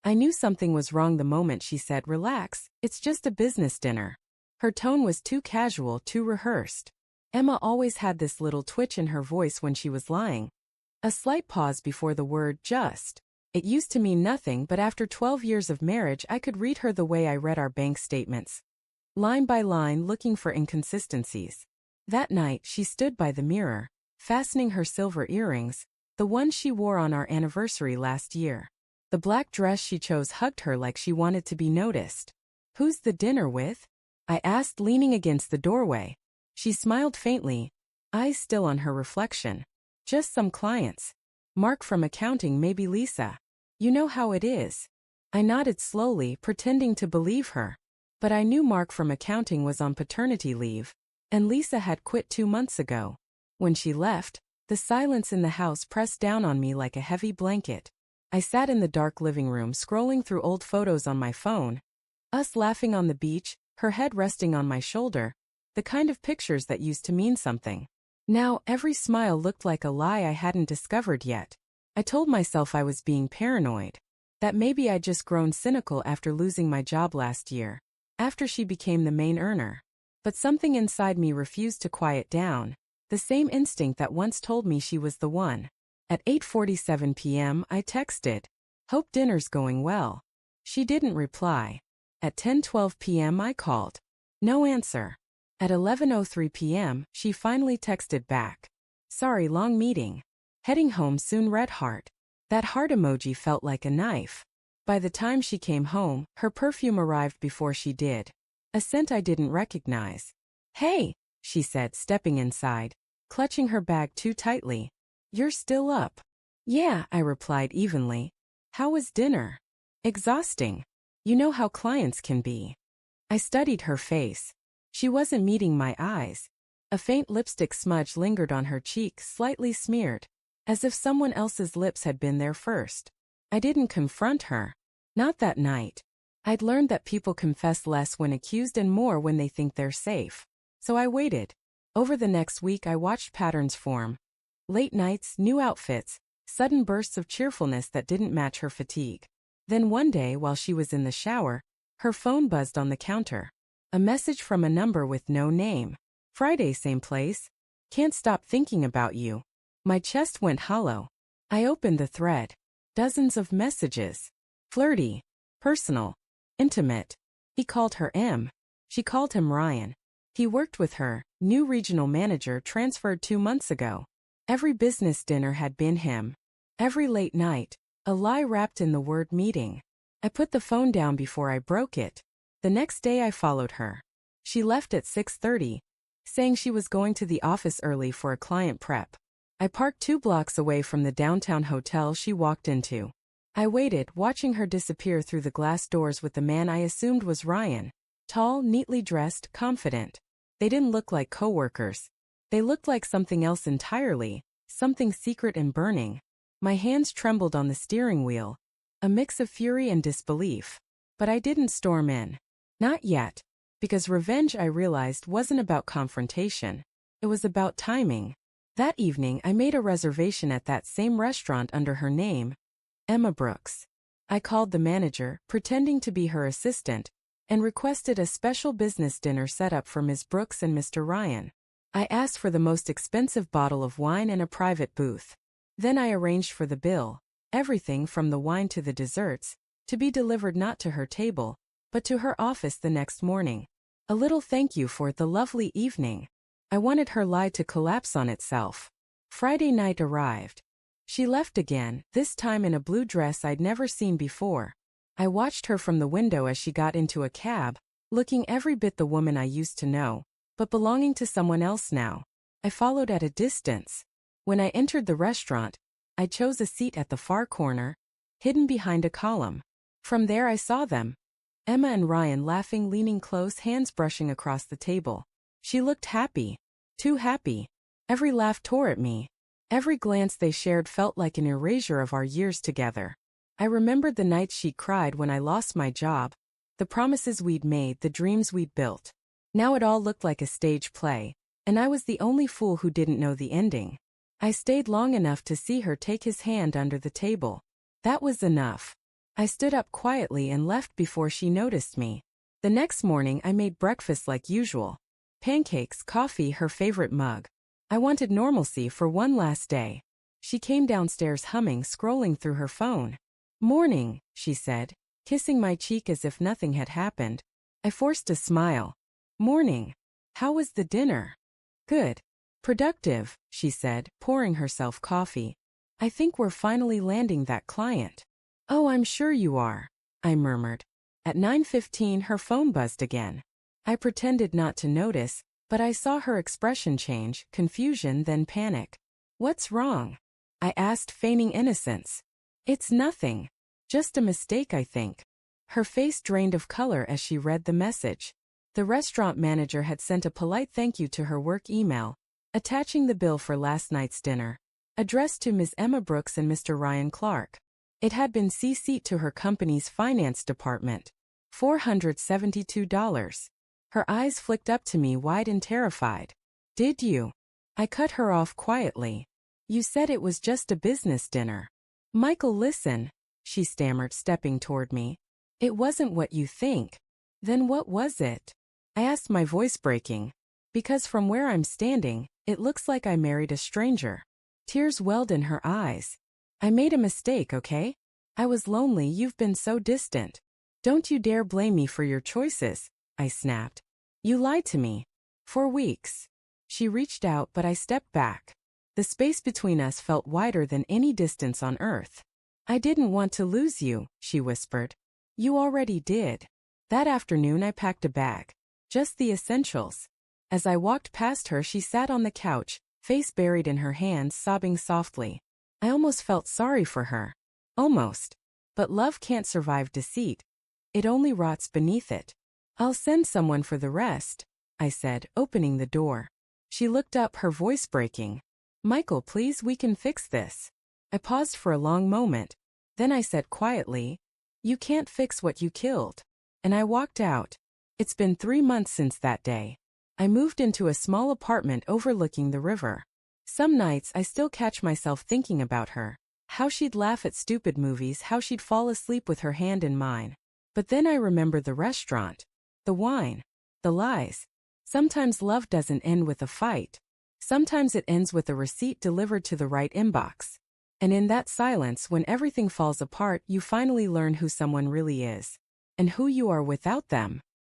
I knew something was wrong the moment she said, "Relax, it's just a business dinner." Her tone was too casual, too rehearsed. Emma always had this little twitch in her voice when she was lying. A slight pause before the word just. It used to mean nothing, but after 12 years of marriage I could read her the way I read our bank statements. Line by line, looking for inconsistencies. That night she stood by the mirror, fastening her silver earrings, the one she wore on our anniversary last year. The black dress she chose hugged her like she wanted to be noticed. "Who's the dinner with?" I asked, leaning against the doorway. She smiled faintly, eyes still on her reflection. "Just some clients. Mark from accounting, maybe Lisa. You know how it is." I nodded slowly, pretending to believe her. But I knew Mark from accounting was on paternity leave, and Lisa had quit 2 months ago. When she left, the silence in the house pressed down on me like a heavy blanket. I sat in the dark living room scrolling through old photos on my phone. Us laughing on the beach, her head resting on my shoulder, the kind of pictures that used to mean something. Now, every smile looked like a lie I hadn't discovered yet. I told myself I was being paranoid. That maybe I'd just grown cynical after losing my job last year, after she became the main earner. But something inside me refused to quiet down, the same instinct that once told me she was the one. At 8:47 p.m. I texted, "Hope dinner's going well." She didn't reply. At 10:12 p.m. I called. No answer. At 11:03 p.m., she finally texted back, "Sorry, long meeting. Heading home soon, red heart." That heart emoji felt like a knife. By the time she came home, her perfume arrived before she did. A scent I didn't recognize. "Hey," she said, stepping inside, clutching her bag too tightly. "You're still up?" "Yeah," I replied evenly. "How was dinner?" "Exhausting. You know how clients can be." I studied her face. She wasn't meeting my eyes. A faint lipstick smudge lingered on her cheek, slightly smeared, as if someone else's lips had been there first. I didn't confront her. Not that night. I'd learned that people confess less when accused and more when they think they're safe. So I waited. Over the next week I watched patterns form. Late nights, new outfits, sudden bursts of cheerfulness that didn't match her fatigue. Then one day, while she was in the shower, her phone buzzed on the counter. A message from a number with no name. "Friday, same place. Can't stop thinking about you." My chest went hollow. I opened the thread. Dozens of messages. Flirty. Personal. Intimate. He called her M. She called him Ryan. He worked with her, new regional manager transferred 2 months ago. Every business dinner had been him. Every late night, a lie wrapped in the word meeting. I put the phone down before I broke it. The next day I followed her. She left at 6:30, saying she was going to the office early for a client prep. I parked 2 blocks away from the downtown hotel she walked into. I waited, watching her disappear through the glass doors with the man I assumed was Ryan. Tall, neatly dressed, confident. They didn't look like coworkers. They looked like something else entirely, something secret and burning. My hands trembled on the steering wheel, a mix of fury and disbelief. But I didn't storm in. Not yet. Because revenge, I realized, wasn't about confrontation. It was about timing. That evening, I made a reservation at that same restaurant under her name, Emma Brooks. I called the manager, pretending to be her assistant, and requested a special business dinner set up for Ms. Brooks and Mr. Ryan. I asked for the most expensive bottle of wine and a private booth. Then I arranged for the bill, everything from the wine to the desserts, to be delivered not to her table, but to her office the next morning. A little thank you for the lovely evening. I wanted her lie to collapse on itself. Friday night arrived. She left again, this time in a blue dress I'd never seen before. I watched her from the window as she got into a cab, looking every bit the woman I used to know, but belonging to someone else now. I followed at a distance. When I entered the restaurant, I chose a seat at the far corner, hidden behind a column. From there I saw them. Emma and Ryan laughing, leaning close, hands brushing across the table. She looked happy. Too happy. Every laugh tore at me. Every glance they shared felt like an erasure of our years together. I remembered the nights she cried when I lost my job, the promises we'd made, the dreams we'd built. Now it all looked like a stage play, and I was the only fool who didn't know the ending. I stayed long enough to see her take his hand under the table. That was enough. I stood up quietly and left before she noticed me. The next morning I made breakfast like usual. Pancakes, coffee, her favorite mug. I wanted normalcy for one last day. She came downstairs humming, scrolling through her phone. "Morning," she said, kissing my cheek as if nothing had happened. I forced a smile. "Morning. How was the dinner?" "Good. Productive," she said, pouring herself coffee. "I think we're finally landing that client." "Oh, I'm sure you are," I murmured. At 9:15 her phone buzzed again. I pretended not to notice, but I saw her expression change, confusion then panic. "What's wrong?" I asked, feigning innocence. "It's nothing. Just a mistake, I think." Her face drained of color as she read the message. The restaurant manager had sent a polite thank you to her work email, attaching the bill for last night's dinner, addressed to Ms. Emma Brooks and Mr. Ryan Clark. It had been CC'd to her company's finance department. $472. Her eyes flicked up to me wide and terrified. "Did you?" I cut her off quietly. "You said it was just a business dinner." "Michael, listen," she stammered, stepping toward me. "It wasn't what you think." "Then what was it?" I asked, my voice breaking. "Because from where I'm standing, it looks like I married a stranger." Tears welled in her eyes. "I made a mistake, okay? I was lonely, you've been so distant. Don't you dare blame me for your choices," I snapped. "You lied to me. For weeks." She reached out, but I stepped back. The space between us felt wider than any distance on earth. "I didn't want to lose you," she whispered. "You already did." That afternoon I packed a bag. Just the essentials. As I walked past her, she sat on the couch, face buried in her hands, sobbing softly. I almost felt sorry for her. Almost. But love can't survive deceit. It only rots beneath it. "I'll send someone for the rest," I said, opening the door. She looked up, her voice breaking. "Michael, please, we can fix this." I paused for a long moment. Then I said quietly, "You can't fix what you killed." And I walked out. It's been 3 months since that day. I moved into a small apartment overlooking the river. Some nights I still catch myself thinking about her. How she'd laugh at stupid movies, how she'd fall asleep with her hand in mine. But then I remember the restaurant. The wine. The lies. Sometimes love doesn't end with a fight. Sometimes it ends with a receipt delivered to the right inbox. And in that silence, when everything falls apart, you finally learn who someone really is. And who you are without them.